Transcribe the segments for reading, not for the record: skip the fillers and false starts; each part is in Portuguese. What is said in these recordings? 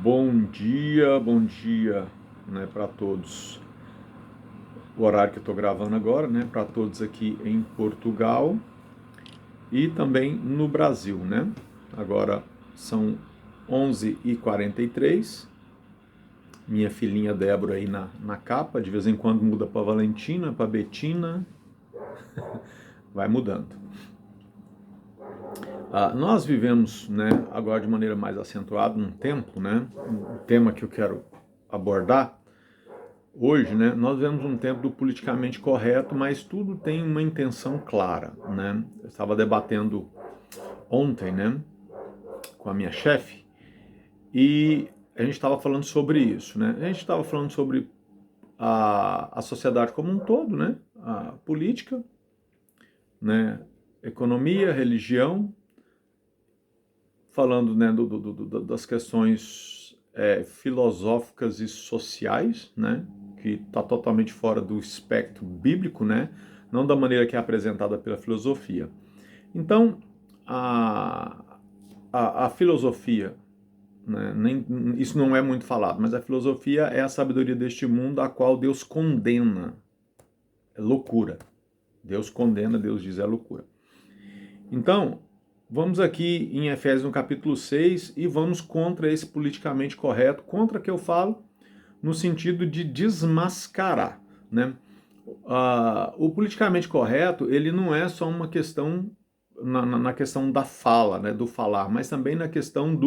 Bom dia, né, para todos. O horário que eu estou gravando agora, né, para todos aqui em Portugal e também no Brasil, né? Agora são 11h43. Minha filhinha Débora aí na capa, de vez em quando muda para Valentina, para Betina, vai mudando. Nós vivemos, né, agora de maneira mais acentuada, um tempo, né, um tema que eu quero abordar hoje, né, nós vivemos um tempo do politicamente correto, mas tudo tem uma intenção clara, né? Eu estava debatendo ontem, né, com a minha chefe e a gente estava falando sobre isso, né? A gente estava falando sobre a sociedade como um todo, né? A política, né? Economia, religião, falando, né, das questões filosóficas e sociais, né? Que está totalmente fora do espectro bíblico, né? Não da maneira que é apresentada pela filosofia. Então, a filosofia, né, isso não é muito falado, mas a filosofia é a sabedoria deste mundo a qual Deus condena. É loucura. Deus condena, Deus diz é loucura. Então, vamos aqui em Efésios no capítulo 6 e vamos contra esse politicamente correto, contra que eu falo no sentido de desmascarar, né? O politicamente correto, ele não é só uma questão na questão da fala, né, do falar, mas também na questão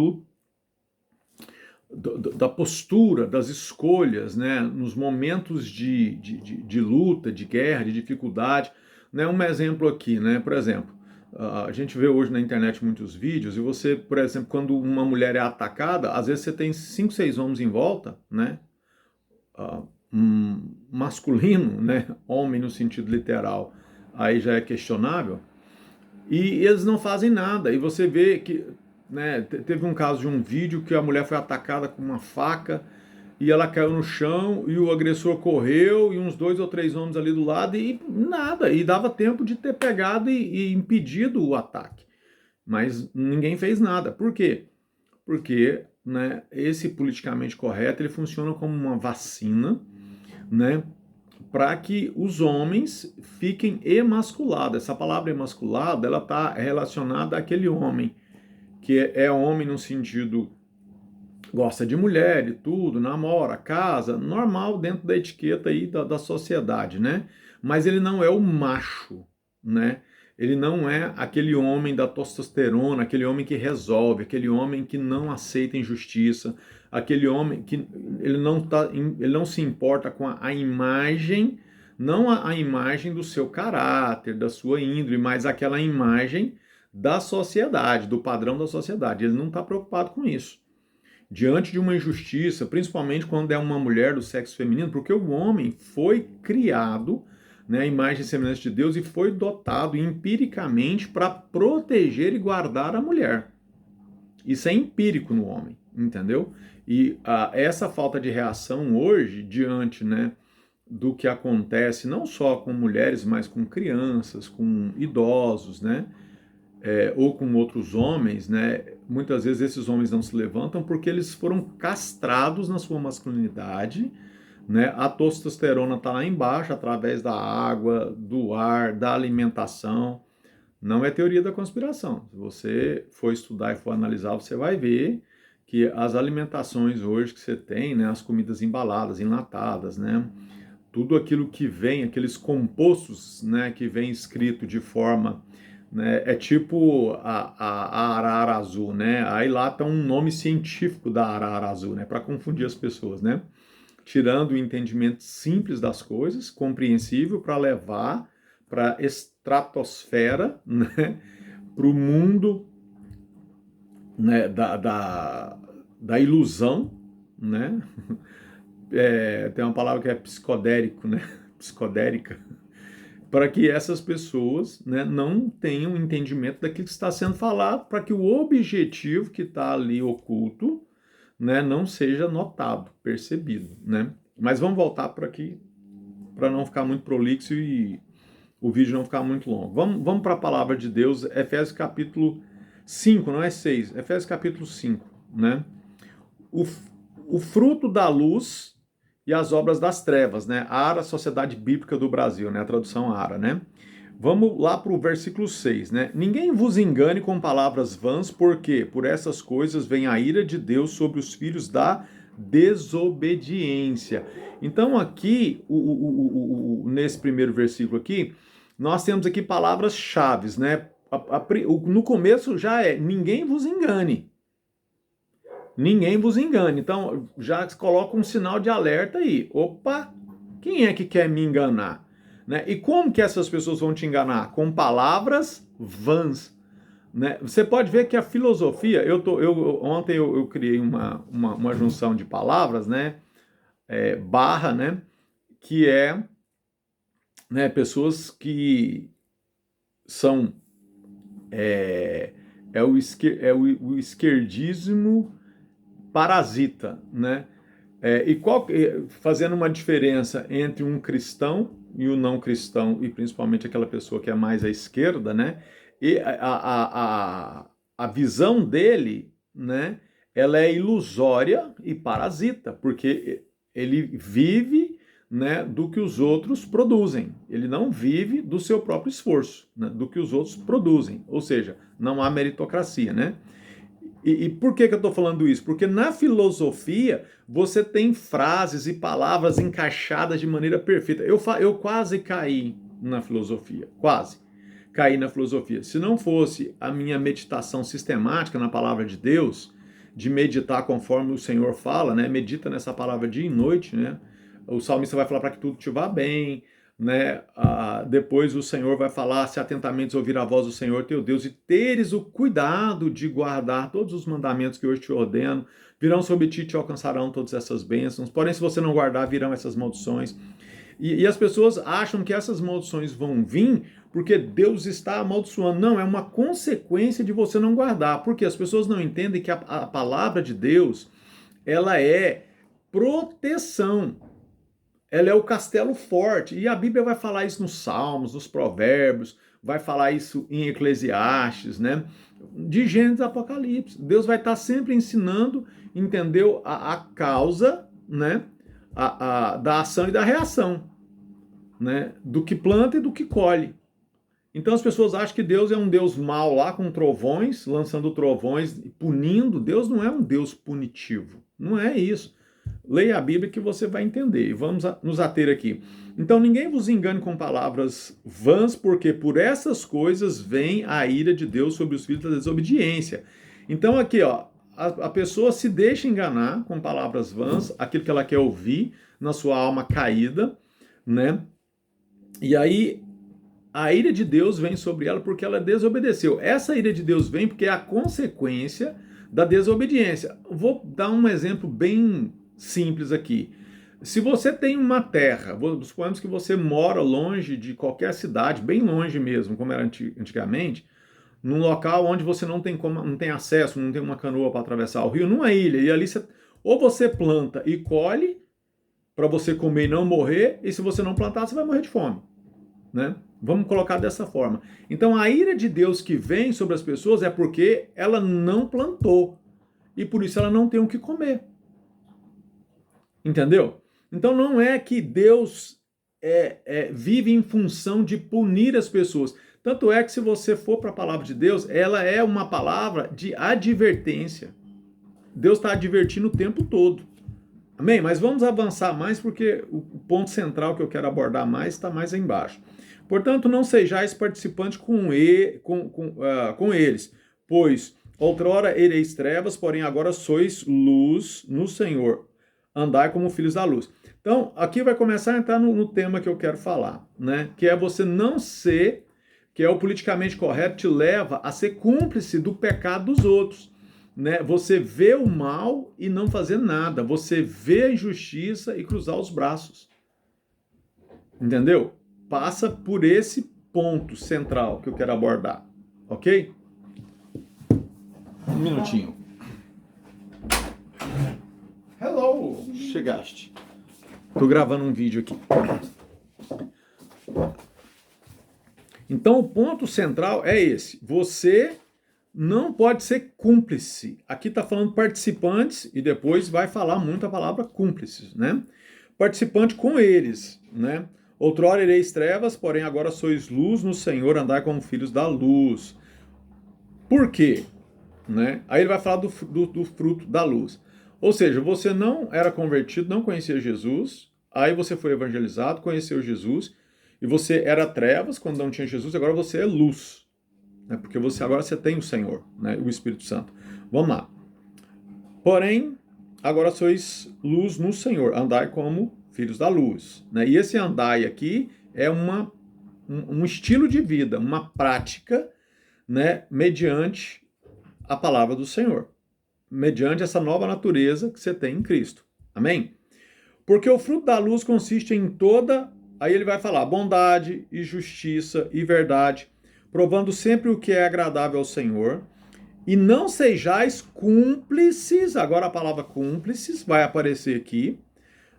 da postura, das escolhas, né, nos momentos de luta, de guerra, de dificuldade. Né, um exemplo aqui, né, por exemplo, a gente vê hoje na internet muitos vídeos e você, por exemplo, quando uma mulher é atacada, às vezes você tem 5, 6 homens em volta, né, masculino, né, homem no sentido literal, aí já é questionável, e eles não fazem nada. E você vê que, né, teve um caso de um vídeo que a mulher foi atacada com uma faca e ela caiu no chão e o agressor correu e uns 2 ou 3 homens ali do lado e nada. E dava tempo de ter pegado e impedido o ataque. Mas ninguém fez nada. Por quê? Porque, né, esse politicamente correto ele funciona como uma vacina, né, para que os homens fiquem emasculados. Essa palavra emasculado, ela está relacionada àquele homem que é homem no sentido gosta de mulher e tudo, namora, casa, normal dentro da etiqueta aí da sociedade, né? Mas ele não é o macho, né? Ele não é aquele homem da testosterona, aquele homem que resolve, aquele homem que não aceita injustiça, aquele homem que ele não se importa com a imagem, não a imagem do seu caráter, da sua índole, mas aquela imagem da sociedade, do padrão da sociedade. Ele não está preocupado com isso diante de uma injustiça, principalmente quando é uma mulher do sexo feminino, porque o homem foi criado, né, a imagem e semelhança de Deus e foi dotado empiricamente para proteger e guardar a mulher. Isso é empírico no homem, entendeu? E essa falta de reação hoje, diante, né, do que acontece não só com mulheres, mas com crianças, com idosos, né? Ou com outros homens, né? Muitas vezes esses homens não se levantam porque eles foram castrados na sua masculinidade, né? A testosterona está lá embaixo através da água, do ar, da alimentação. Não é teoria da conspiração. Se você for estudar e for analisar, você vai ver que as alimentações hoje que você tem, né? As comidas embaladas, enlatadas, né? Tudo aquilo que vem, aqueles compostos, né? Que vem escrito de forma, né, é tipo a arara azul, né? Aí lá tá um nome científico da arara azul, né? Para confundir as pessoas, né? Tirando o entendimento simples das coisas, compreensível, para levar para a estratosfera, né? Para o mundo, né? Da ilusão, né? Tem uma palavra que é psicodérico, né? Psicodérica, para que essas pessoas, né, não tenham entendimento daquilo que está sendo falado, para que o objetivo que está ali oculto, né, não seja notado, percebido, né? Mas vamos voltar para aqui, para não ficar muito prolixo e o vídeo não ficar muito longo. Vamos para a palavra de Deus, Efésios capítulo 5, não é 6, Efésios capítulo 5, né? o, o fruto da luz e as obras das trevas, né? ARA, Sociedade Bíblica do Brasil, né? A tradução ARA, né? Vamos lá para o versículo 6, né? Ninguém vos engane com palavras vãs, porque por essas coisas vem a ira de Deus sobre os filhos da desobediência. Então aqui, nesse primeiro versículo aqui, nós temos aqui palavras-chave, né? No começo já é, ninguém vos engane. Ninguém vos engane. Então já coloca um sinal de alerta aí. Opa, quem é que quer me enganar? Né? E como que essas pessoas vão te enganar? Com palavras vãs. Né? Você pode ver que a filosofia, ontem eu criei uma junção de palavras, né? Barra, né? Que é, né, pessoas que são o esquerdismo parasita, né? Fazendo uma diferença entre um cristão e o não cristão, e principalmente aquela pessoa que é mais à esquerda, né? E a visão dele, né? Ela é ilusória e parasita, porque ele vive, né, do que os outros produzem. Ele não vive do seu próprio esforço, né, do que os outros produzem. Ou seja, não há meritocracia, né? E por que eu estou falando isso? Porque na filosofia você tem frases e palavras encaixadas de maneira perfeita. Eu quase caí na filosofia, quase caí na filosofia. Se não fosse a minha meditação sistemática na palavra de Deus, de meditar conforme o Senhor fala, né? Medita nessa palavra dia e noite, né? O salmista vai falar para que tudo te vá bem, né? Depois o Senhor vai falar: se atentamente ouvir a voz do Senhor teu Deus e teres o cuidado de guardar todos os mandamentos que hoje te ordeno, virão sobre ti e te alcançarão todas essas bênçãos. Porém, se você não guardar, virão essas maldições. E as pessoas acham que essas maldições vão vir porque Deus está amaldiçoando. Não, é uma consequência de você não guardar. Porque as pessoas não entendem que a palavra de Deus, ela é proteção. Ela é o castelo forte. E a Bíblia vai falar isso nos Salmos, nos Provérbios, vai falar isso em Eclesiastes, né? De Gênesis a Apocalipse. Deus vai estar sempre ensinando, entendeu? A causa, né? Da ação e da reação, né? Do que planta e do que colhe. Então as pessoas acham que Deus é um Deus mau lá com trovões, lançando trovões e punindo. Deus não é um Deus punitivo. Não é isso. Leia a Bíblia que você vai entender. E vamos nos ater aqui. Então ninguém vos engane com palavras vãs, porque por essas coisas vem a ira de Deus sobre os filhos da desobediência. Então aqui, ó, a pessoa se deixa enganar com palavras vãs, aquilo que ela quer ouvir na sua alma caída, né? E aí a ira de Deus vem sobre ela porque ela desobedeceu. Essa ira de Deus vem porque é a consequência da desobediência. Vou dar um exemplo bem simples aqui. Se você tem uma terra, suponhamos que você mora longe de qualquer cidade, bem longe mesmo, como era antigamente, num local onde você não tem acesso, não tem uma canoa para atravessar o rio, numa ilha, e ali ou você planta e colhe para você comer e não morrer, e se você não plantar, você vai morrer de fome, né? Vamos colocar dessa forma. Então a ira de Deus que vem sobre as pessoas é porque ela não plantou, e por isso ela não tem o que comer. Entendeu? Então não é que Deus vive em função de punir as pessoas. Tanto é que se você for para a palavra de Deus, ela é uma palavra de advertência. Deus está advertindo o tempo todo. Amém? Mas vamos avançar mais porque o ponto central que eu quero abordar mais está mais aí embaixo. Portanto, não sejais participantes com eles, pois outrora ereis trevas, porém agora sois luz no Senhor. Andai como filhos da luz. Então, aqui vai começar a entrar no tema que eu quero falar, né? Que é você não ser, que é o politicamente correto, te leva a ser cúmplice do pecado dos outros, né? Você vê o mal e não fazer nada. Você vê a injustiça e cruzar os braços. Entendeu? Passa por esse ponto central que eu quero abordar, ok? Um minutinho. Hello, chegaste. Tô gravando um vídeo aqui. Então o ponto central é esse. Você não pode ser cúmplice. Aqui está falando participantes e depois vai falar muito a palavra cúmplices, né? Participante com eles, né? Outrora ereis trevas, porém agora sois luz no Senhor, andai como filhos da luz. Por quê? Né? Aí ele vai falar do fruto da luz. Ou seja, você não era convertido, não conhecia Jesus, aí você foi evangelizado, conheceu Jesus, e você era trevas quando não tinha Jesus, agora você é luz. Né? Porque agora você tem o Senhor, né? O Espírito Santo. Vamos lá. Porém, agora sois luz no Senhor, andai como filhos da luz. Né? E esse andai aqui é um estilo de vida, uma prática, né, mediante a palavra do Senhor, mediante essa nova natureza que você tem em Cristo. Amém? Porque o fruto da luz consiste em toda, aí ele vai falar, bondade e justiça e verdade, provando sempre o que é agradável ao Senhor, e não sejais cúmplices, agora a palavra cúmplices vai aparecer aqui,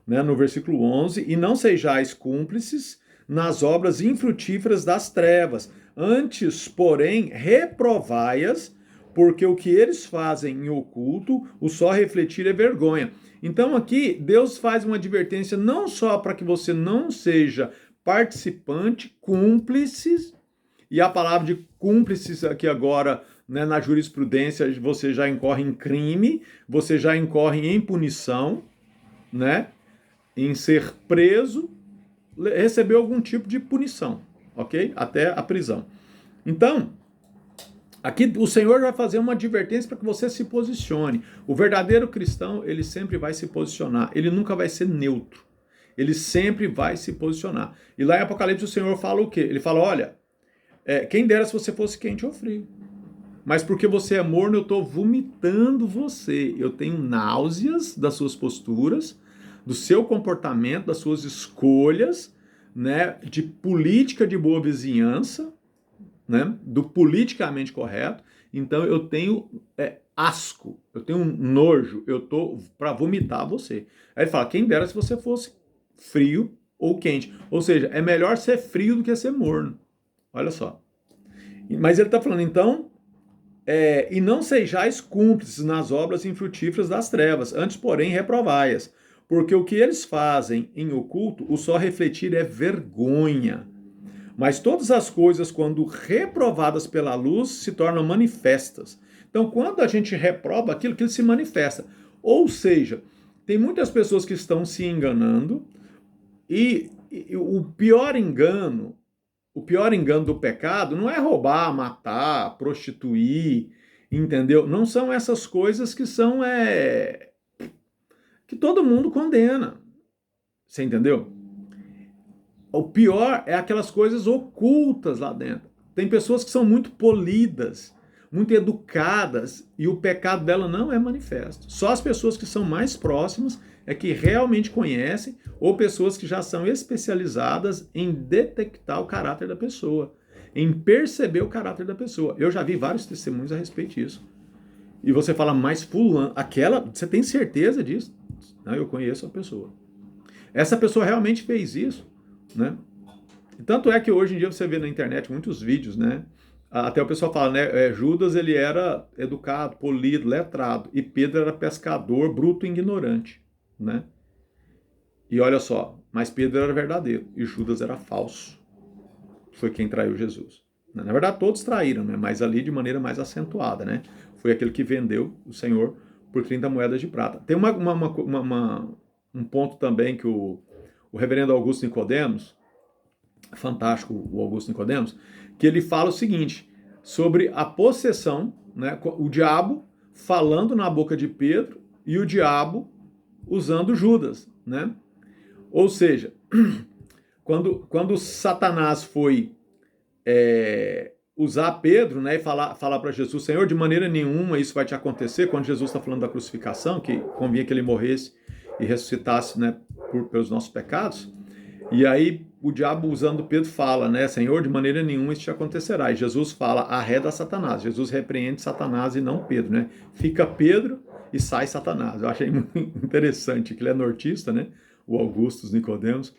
né, no versículo 11, e não sejais cúmplices nas obras infrutíferas das trevas, antes, porém, reprovai-as, porque o que eles fazem em oculto, o só refletir é vergonha. Então aqui, Deus faz uma advertência não só para que você não seja participante, cúmplices, e a palavra de cúmplices aqui agora, né, na jurisprudência, você já incorre em crime, você já incorre em punição, né, em ser preso, receber algum tipo de punição, ok? Até a prisão. Então, aqui o Senhor vai fazer uma advertência para que você se posicione. O verdadeiro cristão, ele sempre vai se posicionar. Ele nunca vai ser neutro. Ele sempre vai se posicionar. E lá em Apocalipse o Senhor fala o quê? Ele fala, olha, quem dera se você fosse quente ou frio. Mas porque você é morno, eu estou vomitando você. Eu tenho náuseas das suas posturas, do seu comportamento, das suas escolhas, né, de política de boa vizinhança, né, do politicamente correto. Então eu tenho asco, eu tenho nojo, eu tô para vomitar você. Aí ele fala, quem dera se você fosse frio ou quente. Ou seja, é melhor ser frio do que ser morno. Olha só. Mas ele está falando, então, e não sejais cúmplices nas obras infrutíferas das trevas, antes, porém, reprovai-as. Porque o que eles fazem em oculto, o só refletir é vergonha. Mas todas as coisas, quando reprovadas pela luz, se tornam manifestas. Então, quando a gente reprova aquilo se manifesta. Ou seja, tem muitas pessoas que estão se enganando e o pior engano do pecado não é roubar, matar, prostituir, entendeu? Não são essas coisas que são que todo mundo condena. Você entendeu? O pior é aquelas coisas ocultas lá dentro. Tem pessoas que são muito polidas, muito educadas, e o pecado dela não é manifesto. Só as pessoas que são mais próximas é que realmente conhecem, ou pessoas que já são especializadas em detectar o caráter da pessoa, em perceber o caráter da pessoa. Eu já vi vários testemunhos a respeito disso. E você fala, mas fulano, aquela, você tem certeza disso? Não, eu conheço a pessoa. Essa pessoa realmente fez isso, né? Tanto é que hoje em dia você vê na internet muitos vídeos, né? Até o pessoal fala, né? Judas ele era educado, polido, letrado, e Pedro era pescador, bruto e ignorante, né? E olha só, mas Pedro era verdadeiro e Judas era falso. Foi quem traiu Jesus. Na verdade, todos traíram, né? Mas ali de maneira mais acentuada, né? Foi aquele que vendeu o Senhor por 30 moedas de prata. Tem um ponto também que o reverendo Augusto Nicodemos, fantástico o Augusto Nicodemos, que ele fala o seguinte, sobre a possessão, né? O diabo falando na boca de Pedro e o diabo usando Judas, né? Ou seja, quando Satanás foi usar Pedro, né, e falar para Jesus, Senhor, de maneira nenhuma isso vai te acontecer, quando Jesus está falando da crucificação, que convinha que ele morresse e ressuscitasse, né, pelos nossos pecados, e aí o diabo usando Pedro fala, né, Senhor, de maneira nenhuma isso te acontecerá, e Jesus fala, arreda Satanás, Jesus repreende Satanás e não Pedro, né, fica Pedro e sai Satanás. Eu achei muito interessante, que ele é nortista, né, o Augusto Nicodemos.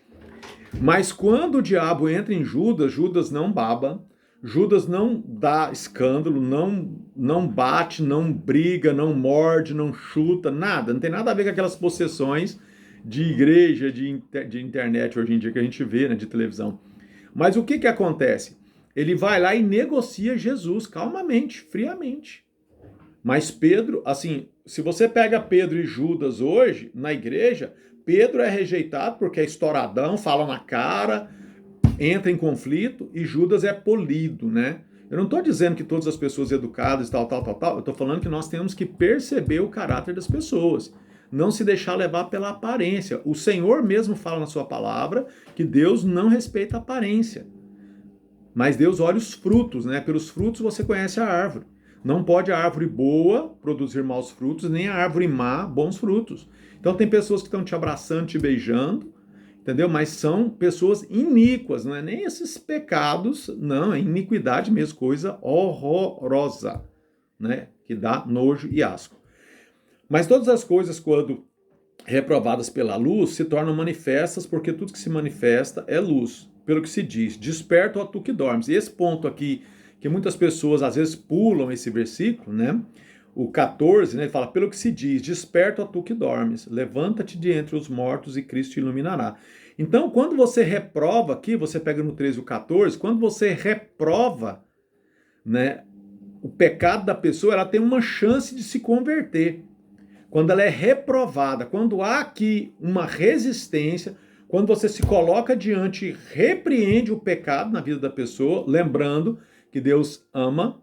Mas quando o diabo entra em Judas, Judas não baba, Judas não dá escândalo, não bate, não briga, não morde, não chuta, nada. Não tem nada a ver com aquelas possessões de igreja, de internet hoje em dia que a gente vê, né, de televisão. Mas o que acontece? Ele vai lá e negocia Jesus calmamente, friamente. Mas Pedro, assim, se você pega Pedro e Judas hoje na igreja, Pedro é rejeitado porque é estouradão, fala na cara, entra em conflito, e Judas é polido, né? Eu não estou dizendo que todas as pessoas educadas, tal. Eu estou falando que nós temos que perceber o caráter das pessoas. Não se deixar levar pela aparência. O Senhor mesmo fala na sua palavra que Deus não respeita a aparência. Mas Deus olha os frutos, né? Pelos frutos você conhece a árvore. Não pode a árvore boa produzir maus frutos, nem a árvore má bons frutos. Então tem pessoas que estão te abraçando, te beijando, entendeu? Mas são pessoas iníquas, não é nem esses pecados, não, é iniquidade mesmo, coisa horrorosa, né? Que dá nojo e asco. Mas todas as coisas, quando reprovadas pela luz, se tornam manifestas, porque tudo que se manifesta é luz. Pelo que se diz, desperta, ó tu que dormes. E esse ponto aqui, que muitas pessoas às vezes pulam esse versículo, né? O 14, né, ele fala, pelo que se diz, desperta, ó tu que dormes, levanta-te de entre os mortos e Cristo te iluminará. Então, quando você reprova aqui, você pega no 13 e o 14, quando você reprova, né, o pecado da pessoa, ela tem uma chance de se converter. Quando ela é reprovada, quando há aqui uma resistência, quando você se coloca diante e repreende o pecado na vida da pessoa, lembrando que Deus ama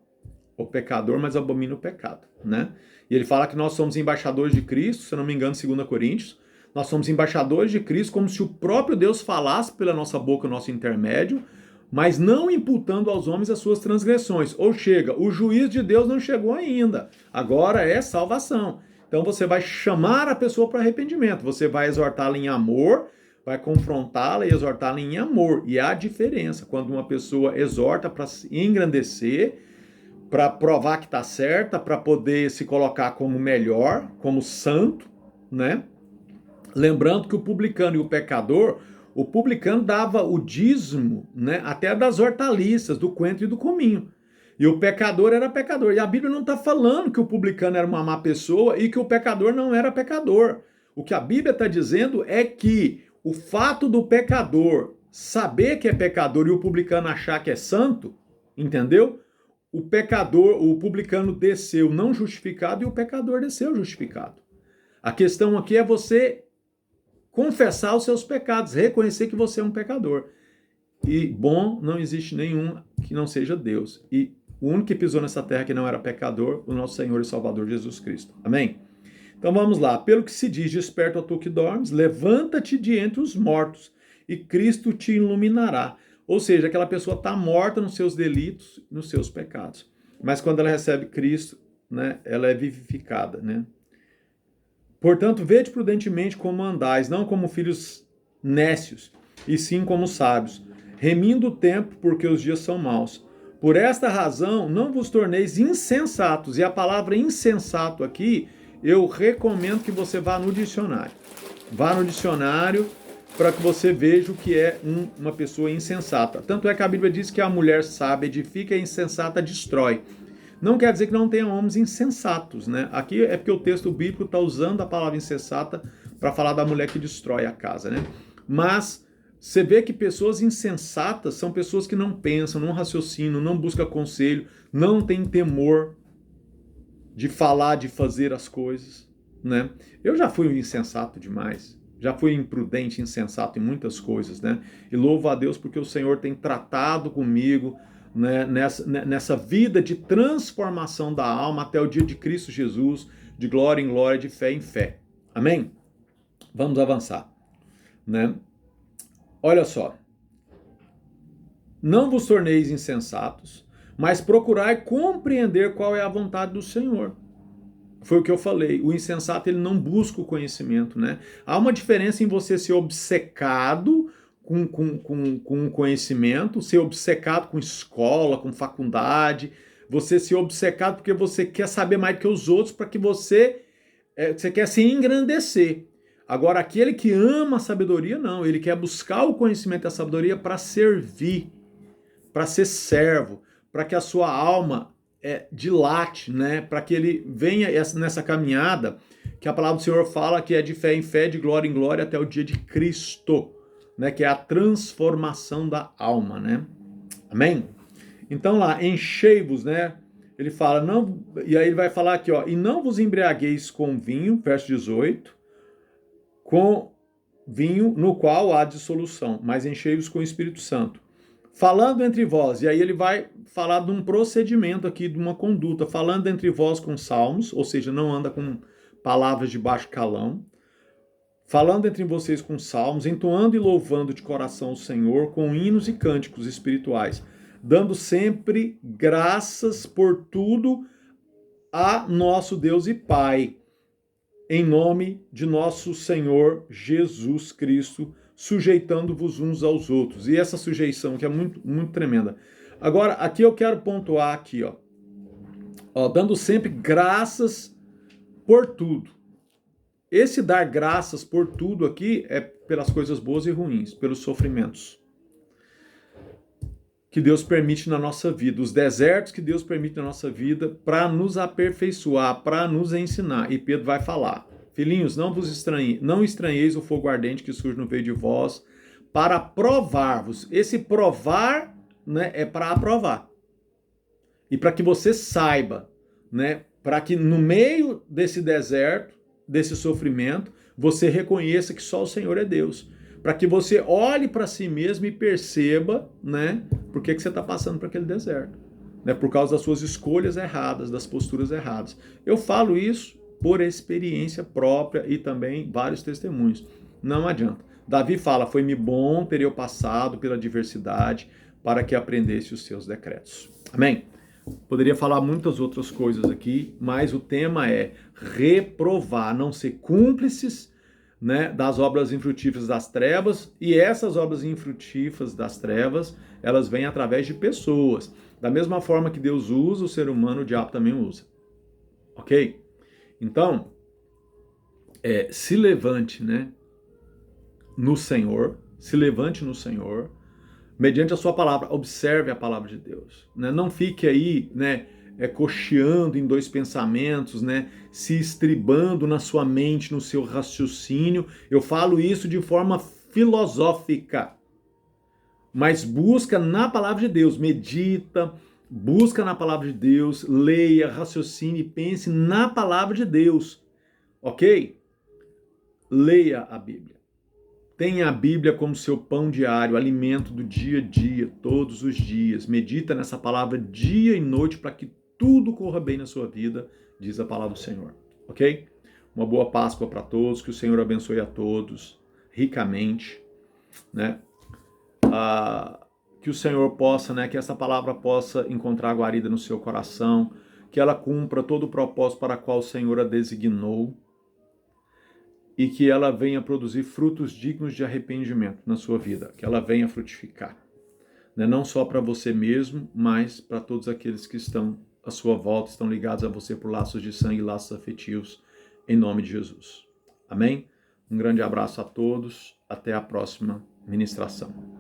o pecador, mas abomina o pecado, né? E ele fala que nós somos embaixadores de Cristo, se não me engano, 2 Coríntios, nós somos embaixadores de Cristo como se o próprio Deus falasse pela nossa boca, o nosso intermédio, mas não imputando aos homens as suas transgressões. Ou chega, o juízo de Deus não chegou ainda, agora é salvação. Então você vai chamar a pessoa para arrependimento, você vai exortá-la em amor, vai confrontá-la e exortá-la em amor. E há diferença quando uma pessoa exorta para se engrandecer, para provar que está certa, para poder se colocar como melhor, como santo, né? Lembrando que o publicano e o pecador, o publicano dava o dízimo, né, até das hortaliças, do coentro e do cominho. E o pecador era pecador. E a Bíblia não está falando que o publicano era uma má pessoa e que o pecador não era pecador. O que a Bíblia está dizendo é que o fato do pecador saber que é pecador e o publicano achar que é santo, entendeu? O pecador, o publicano desceu não justificado e o pecador desceu justificado. A questão aqui é você confessar os seus pecados, reconhecer que você é um pecador. E bom, não existe nenhum que não seja Deus. E o único que pisou nessa terra que não era pecador, o nosso Senhor e Salvador Jesus Cristo. Amém? Então vamos lá. Pelo que se diz, desperta, ó tu que dormes, levanta-te de entre os mortos e Cristo te iluminará. Ou seja, aquela pessoa está morta nos seus delitos, nos seus pecados. Mas quando ela recebe Cristo, né, ela é vivificada, né? Portanto, vede prudentemente como andais, não como filhos nécios, e sim como sábios, remindo o tempo, porque os dias são maus. Por esta razão, não vos torneis insensatos. E a palavra insensato aqui, eu recomendo que você vá no dicionário. Vá no dicionário para que você veja o que é uma pessoa insensata. Tanto é que a Bíblia diz que a mulher sábia edifica e a insensata destrói. Não quer dizer que não tenha homens insensatos, né? Aqui é porque o texto bíblico está usando a palavra insensata para falar da mulher que destrói a casa, né? Mas você vê que pessoas insensatas são pessoas que não pensam, não raciocinam, não buscam conselho, não têm temor de falar, de fazer as coisas, né? Eu já fui insensato demais. Já fui imprudente, insensato em muitas coisas, né? E louvo a Deus porque o Senhor tem tratado comigo, né, nessa vida de transformação da alma até o dia de Cristo Jesus, de glória em glória, de fé em fé. Amém? Vamos avançar, né? Olha só. Não vos torneis insensatos, mas procurai compreender qual é a vontade do Senhor. Foi o que eu falei. O insensato, ele não busca o conhecimento, né? Há uma diferença em você ser obcecado com conhecimento, ser obcecado com escola, com faculdade, você ser obcecado porque você quer saber mais do que os outros, para que você quer se engrandecer. Agora, aquele que ama a sabedoria, não. Ele quer buscar o conhecimento e a sabedoria para servir, para ser servo, para que a sua alma dilate, né? Para que ele venha nessa caminhada que a palavra do Senhor fala que é de fé em fé, de glória em glória até o dia de Cristo, né? Que é a transformação da alma, né? Amém? Então lá, enchei-vos, né? Ele fala, não, e aí ele vai falar aqui, ó, e não vos embriagueis com vinho, verso 18, com vinho no qual há dissolução, mas enchei-vos com o Espírito Santo. Falando entre vós, e aí ele vai falar de um procedimento aqui, de uma conduta, falando entre vós com salmos, ou seja, não anda com palavras de baixo calão, falando entre vocês com salmos, entoando e louvando de coração o Senhor, com hinos e cânticos espirituais, dando sempre graças por tudo a nosso Deus e Pai, em nome de nosso Senhor Jesus Cristo, sujeitando-vos uns aos outros. E essa sujeição que é muito, muito tremenda. Agora, aqui eu quero pontuar aqui, ó, dando sempre graças por tudo. Esse dar graças por tudo aqui é pelas coisas boas e ruins, pelos sofrimentos que Deus permite na nossa vida, os desertos que Deus permite na nossa vida para nos aperfeiçoar, para nos ensinar. E Pedro vai falar, filhinhos, não estranheis o fogo ardente que surge no meio de vós, para provar-vos. Esse provar, né, é para aprovar. E para que você saiba, né, para que no meio desse deserto, desse sofrimento, você reconheça que só o Senhor é Deus. Para que você olhe para si mesmo e perceba, né, por que você está passando por aquele deserto. Né, por causa das suas escolhas erradas, das posturas erradas. Eu falo isso por experiência própria e também vários testemunhos. Não adianta. Davi fala, foi-me bom ter eu passado pela adversidade para que aprendesse os seus decretos. Amém? Poderia falar muitas outras coisas aqui, mas o tema é reprovar, não ser cúmplices, né, das obras infrutíferas das trevas, e essas obras infrutíferas das trevas, elas vêm através de pessoas. Da mesma forma que Deus usa o ser humano, o diabo também usa. Ok? Então, se levante, né, no Senhor, se levante no Senhor, mediante a sua palavra, observe a palavra de Deus. Né? Não fique aí, né, cocheando em dois pensamentos, né, se estribando na sua mente, no seu raciocínio. Eu falo isso de forma filosófica, mas busca na palavra de Deus, medita, busca na palavra de Deus, leia, raciocine, pense na palavra de Deus, ok? Leia a Bíblia. Tenha a Bíblia como seu pão diário, alimento do dia a dia, todos os dias. Medita nessa palavra dia e noite para que tudo corra bem na sua vida, diz a palavra do Senhor. Ok? Uma boa Páscoa para todos, que o Senhor abençoe a todos ricamente, né? Que o Senhor possa, né? Que essa palavra possa encontrar guarida no seu coração, que ela cumpra todo o propósito para o qual o Senhor a designou, e que ela venha produzir frutos dignos de arrependimento na sua vida, que ela venha frutificar. Né? Não só para você mesmo, mas para todos aqueles que estão à sua volta, estão ligados a você por laços de sangue, laços afetivos, em nome de Jesus. Amém? Um grande abraço a todos, até a próxima ministração.